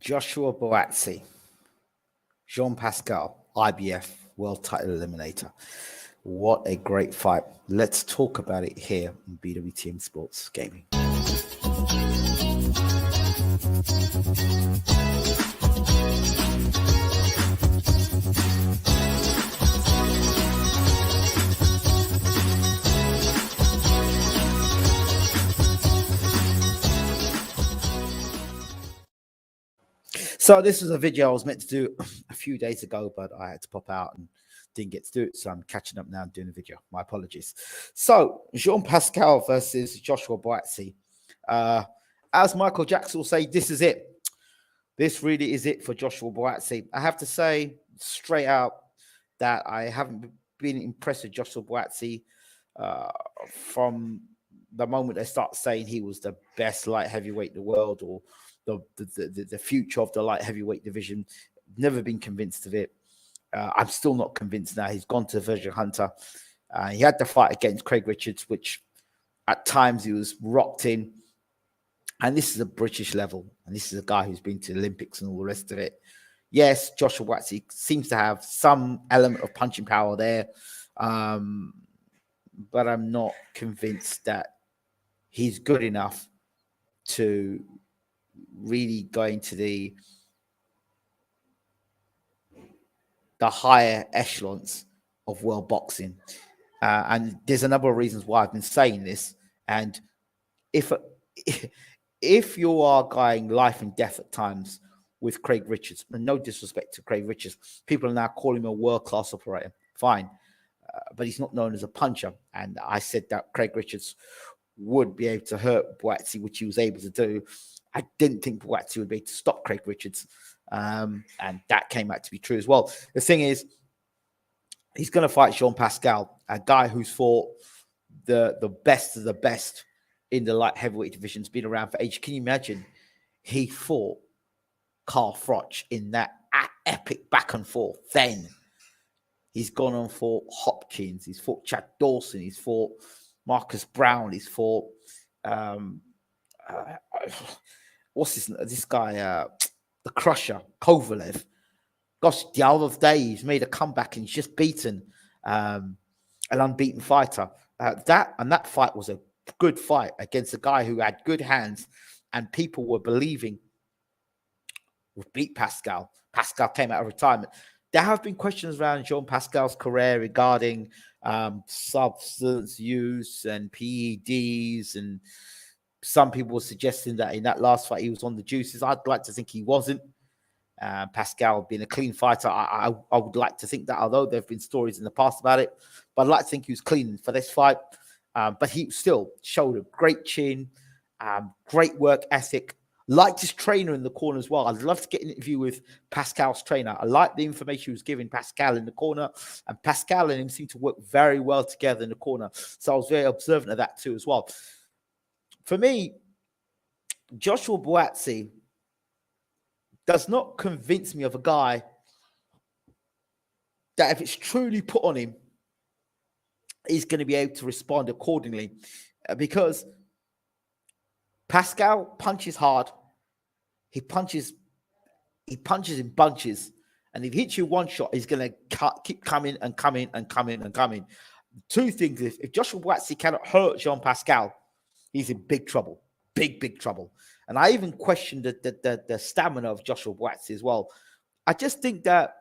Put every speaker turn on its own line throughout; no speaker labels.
Joshua Buatsi, Jean Pascal, IBF World Title Eliminator. What a great fight. Let's talk about it here on BWTM Sports Gaming. So this was a video I was meant to do a few days ago, but I had to pop out and didn't get to do it. So I'm catching up now and doing a video. My apologies. So Jean Pascal versus Joshua Buatsi. As Michael Jackson will say, this is it. This really is it for Joshua Buatsi. I have to say straight out that I haven't been impressed with Joshua Buatsi from the moment they start saying he was the best light heavyweight in the world or the future of the light heavyweight division. Never been convinced of it. I'm still not convinced now. He's gone to Virgin Hunter. He had the fight against Craig Richards, which at times he was rocked in. And this is a British level. And this is a guy who's been to the Olympics and all the rest of it. Yes, Joshua Buatsi seems to have some element of punching power there. But I'm not convinced that he's good enough to really go into the higher echelons of world boxing. And there's a number of reasons why I've been saying this. And if you are going life and death at times with Craig Richards, and no disrespect to Craig Richards, people are now calling him a world-class operator. Fine. But he's not known as a puncher. And I said that Craig Richards would be able to hurt Buatsi, which he was able to do. I didn't think Buatsi would be able to stop Craig Richards. And that came out to be true as well. The thing is, he's going to fight Jean Pascal, a guy who's fought the best of the best in the light heavyweight division. Has been around for ages. Can you imagine? He fought Carl Froch in that epic back and forth. Then he's gone on for Hopkins. He's fought Chad Dawson. He's fought Marcus Brown. He's fought what's this guy? The Crusher, Kovalev. Gosh, the other day he's made a comeback and he's just beaten an unbeaten fighter. That fight was a good fight against a guy who had good hands, and people were believing would beat Pascal. Pascal came out of retirement. There have been questions around Jean Pascal's career regarding substance use and PEDs, and some people were suggesting that in that last fight he was on the juices. I'd like to think he wasn't. Pascal being a clean fighter, I would like to think that, although there have been stories in the past about it, but I'd like to think he was clean for this fight. But he still showed a great chin, great work ethic. Liked his trainer in the corner as well. I'd love to get an interview with Pascal's trainer. I like the information he was giving Pascal in the corner, and Pascal and him seem to work very well together in the corner. So I was very observant of that too as well. For me, Joshua Buatsi does not convince me of a guy that if it's truly put on him, he's going to be able to respond accordingly. Because Pascal punches hard. He punches in bunches. And if he hits you one shot, he's going to keep coming and coming and coming and coming. Two things. If Joshua Buatsi cannot hurt Jean Pascal, he's in big trouble. Big trouble. And I even questioned the stamina of Joshua Buatsi as well. I just think that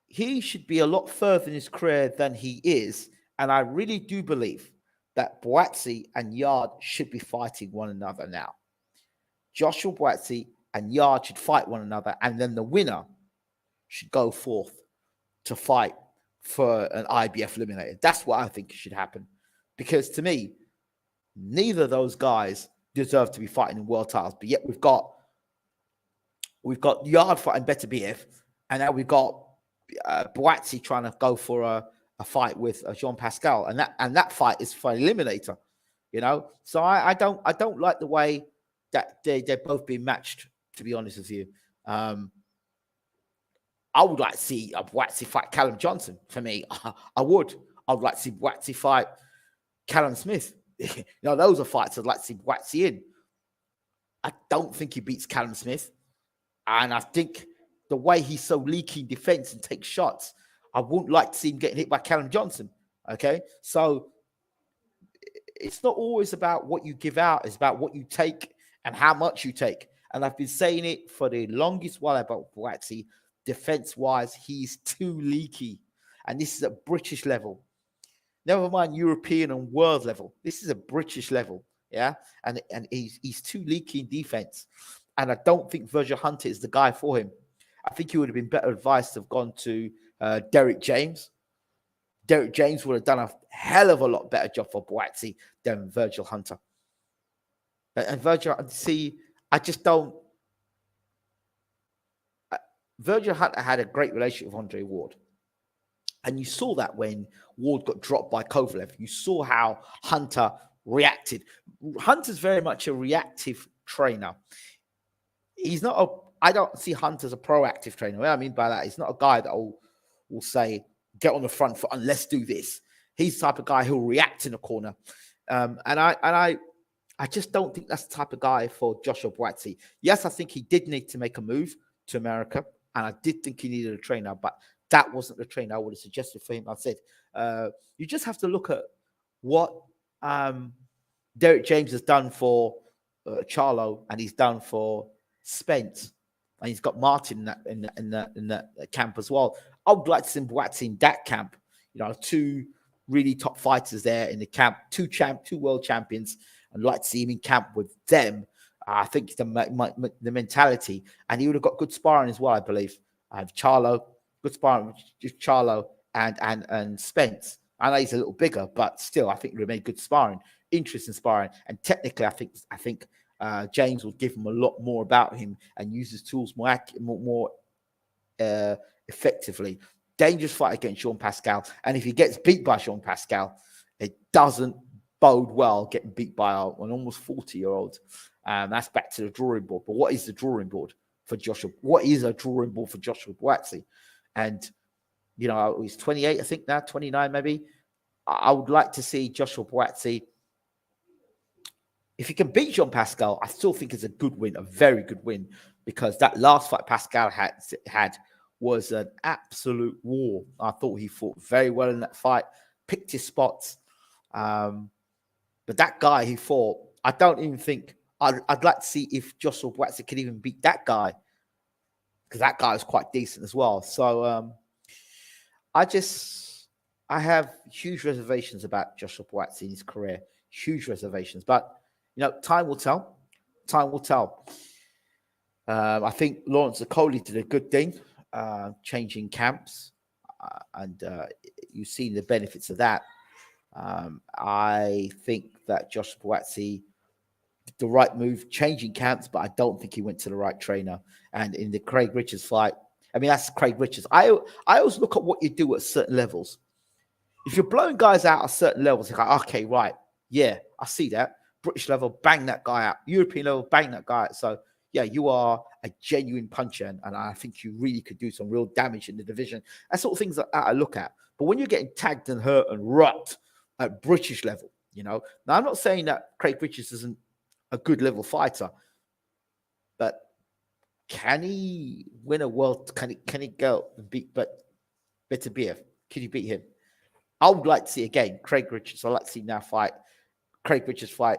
he should be a lot further in his career than he is. And I really do believe that Buatsi and Yard should be fighting one another now. Joshua Buatsi and Yard should fight one another. And then the winner should go forth to fight for an IBF eliminator. That's what I think should happen. Because to me, neither of those guys deserve to be fighting in world titles, but yet we've got Yard fighting Better BF, and now we've got Buatsi trying to go for a fight with Jean Pascal, and that fight is for Eliminator, you know. So I don't like the way that they're both being matched. To be honest with you, I would like to see Buatsi fight Callum Johnson. For me, I would like to see Buatsi fight Callum Smith. You know, those are fights I'd like to see Buatsi in. I don't think he beats Callum Smith. And I think the way he's so leaky in defense and takes shots, I wouldn't like to see him getting hit by Callum Johnson. Okay. So it's not always about what you give out, it's about what you take and how much you take. And I've been saying it for the longest while about Buatsi. Defense-wise, he's too leaky. And this is at British level. Never mind European and world level. This is a British level. Yeah. And he's too leaky in defense. And I don't think Virgil Hunter is the guy for him. I think he would have been better advised to have gone to Derek James. Derek James would have done a hell of a lot better job for Buatsi than Virgil Hunter. And Virgil, see, I just don't. Virgil Hunter had a great relationship with Andre Ward. And you saw that when Ward got dropped by Kovalev. You saw how Hunter reacted. Hunter's very much a reactive trainer. He's not a, I don't see Hunter as a proactive trainer. What I mean by that, he's not a guy that will say, get on the front foot and let's do this. He's the type of guy who'll react in the corner. And I just don't think that's the type of guy for Joshua Buatsi. Yes, I think he did need to make a move to America. And I did think he needed a trainer, but that wasn't the trainer I would have suggested for him. I said, you just have to look at what Derek James has done for Charlo and he's done for Spence. And he's got Martin in that camp as well. I would like to see Buatsi in that camp. You know, two really top fighters there in the camp, two world champions. I'd like to see him in camp with them. I think the mentality, and he would have got good sparring as well, I believe. I have Charlo, good sparring with Charlo and Spence. I know he's a little bigger, but still, I think he made good sparring, interesting sparring, and technically, I think James will give him a lot more about him and use his tools more effectively. Dangerous fight against Jean Pascal, and if he gets beat by Jean Pascal, it doesn't bode well getting beat by an almost 40-year-old. That's back to the drawing board. But what is the drawing board for Joshua? What is a drawing board for Joshua Buatsi? And, you know, he's 28, I think now, 29 maybe. I would like to see Joshua Buatsi. If he can beat Jean Pascal, I still think it's a good win, a very good win, because that last fight Pascal had was an absolute war. I thought he fought very well in that fight, picked his spots. But that guy he fought, I don't even think, I'd like to see if Joshua Buatsi could even beat that guy, because that guy was quite decent as well. So I have huge reservations about Joshua Buatsi in his career, huge reservations. But, you know, time will tell. Time will tell. I think Lawrence Okoli did a good thing, changing camps, and you've seen the benefits of that. I think that Joshua Buatsi did the right move, changing camps, but I don't think he went to the right trainer. And in the Craig Richards fight, I mean, that's Craig Richards. I always look at what you do at certain levels. If you're blowing guys out at certain levels, it's like, okay, right, yeah, I see that. British level, bang that guy out. European level, bang that guy out. So, yeah, you are a genuine puncher, and I think you really could do some real damage in the division. That's sort of things that I look at. But when you're getting tagged and hurt and rocked at British level, you know. Now, I'm not saying that Craig Richards isn't a good level fighter, but can he win a world? Can he go and beat Beterbiev? Can he beat him? I would like to see again Craig Richards. I'd like to see now fight Craig Richards fight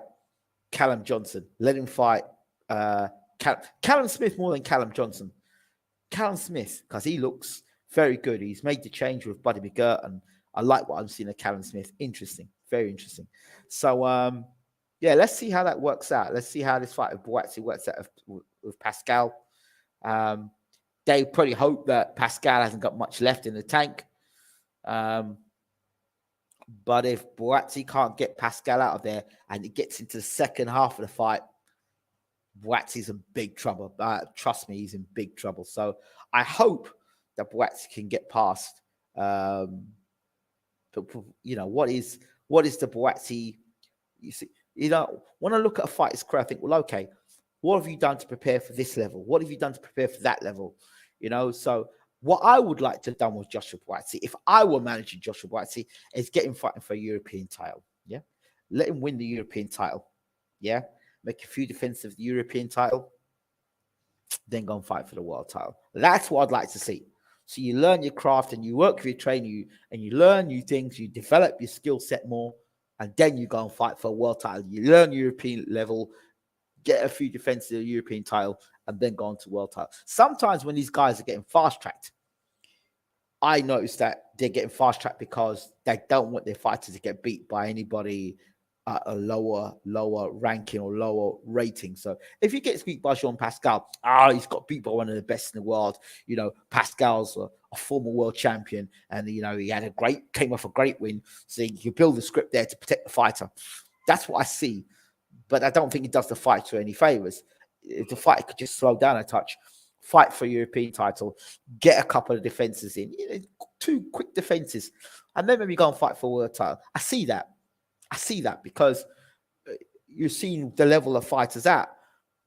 Callum Johnson. Let him fight Callum Smith more than Callum Johnson. Callum Smith, because he looks very good. He's made the change with Buddy McGirt, and I like what I'm seeing of Callum Smith. Interesting, very interesting. So, yeah, let's see how that works out. Let's see how this fight with Buatsi works out with Pascal. They probably hope that Pascal hasn't got much left in the tank. But if Buatsi can't get Pascal out of there and it gets into the second half of the fight, Buatsi's in big trouble. Trust me, he's in big trouble. So I hope that Buatsi can get past. But you know, what is the Buatsi? You see, you know, when I look at a fighter's career, I think, well, okay, what have you done to prepare for this level? What have you done to prepare for that level? You know, so what I would like to have done with Joshua Buatsi, if I were managing Joshua Buatsi, is get him fighting for a European title. Yeah. Let him win the European title. Yeah. make a few defenses of the European title, then go and fight for the world title. That's what I'd like to see. So you learn your craft and you work with your trainer, and you learn new things, you develop your skill set more, and then you go and fight for a world title. You learn European level, get a few defenses of the European title, and then go on to world title. Sometimes when these guys are getting fast-tracked, I notice that they're getting fast-tracked because they don't want their fighters to get beat by anybody at a lower ranking or lower rating. So if he gets beat by Jean Pascal, he's got beat by one of the best in the world. You know, Pascal's a former world champion, and he came off a great win. So you build the script there to protect the fighter. That's what I see, but I don't think it does the fighter any favors. If the fighter could just slow down a touch, fight for a European title, get a couple of defenses in, 2 quick defenses, and then maybe go and fight for a world title. I see that because you're seeing the level of fighters at.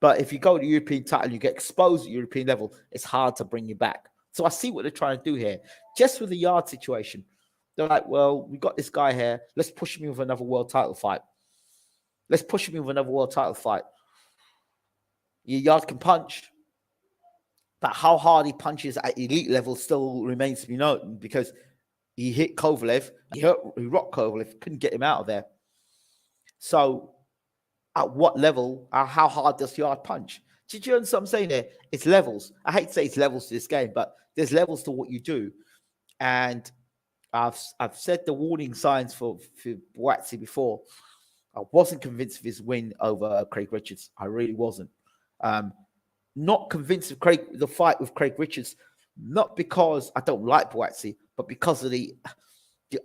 But if you go to the European title, you get exposed at European level, it's hard to bring you back. So I see what they're trying to do here. Just with the Yard situation, they're like, well, we got this guy here. Let's push him with another world title fight. Your Yard can punch, but how hard he punches at elite level still remains to be known, because he hit Kovalev, he rocked Kovalev, couldn't get him out of there. So at what level, how hard does Yard punch? Did you understand what I'm saying there? It's levels. I hate to say it's levels to this game, but there's levels to what you do. And I've said the warning signs for Buatsi before. I wasn't convinced of his win over Craig Richards. I really wasn't. Not convinced of the fight with Craig Richards, not because I don't like Buatsi, but because of the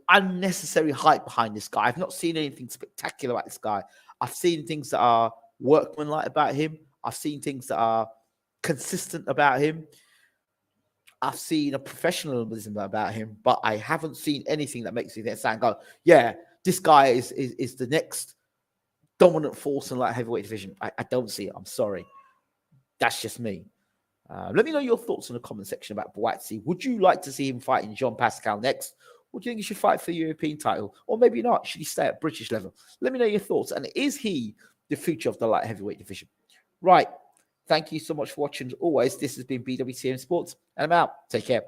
unnecessary hype behind this guy. I've not seen anything spectacular about this guy. I've seen things that are workmanlike about him. I've seen things that are consistent about him. I've seen a professionalism about him, but I haven't seen anything that makes me think, go, yeah, this guy is the next dominant force in light heavyweight division. I don't see it. I'm sorry. That's just me. Let me know your thoughts in the comment section about Buatsi. Would you like to see him fighting Jean Pascal next? Or do you think he should fight for the European title? Or maybe not. Should he stay at British level? Let me know your thoughts. And is he the future of the light heavyweight division? Right. Thank you so much for watching. As always, this has been BWTM Sports. And I'm out. Take care.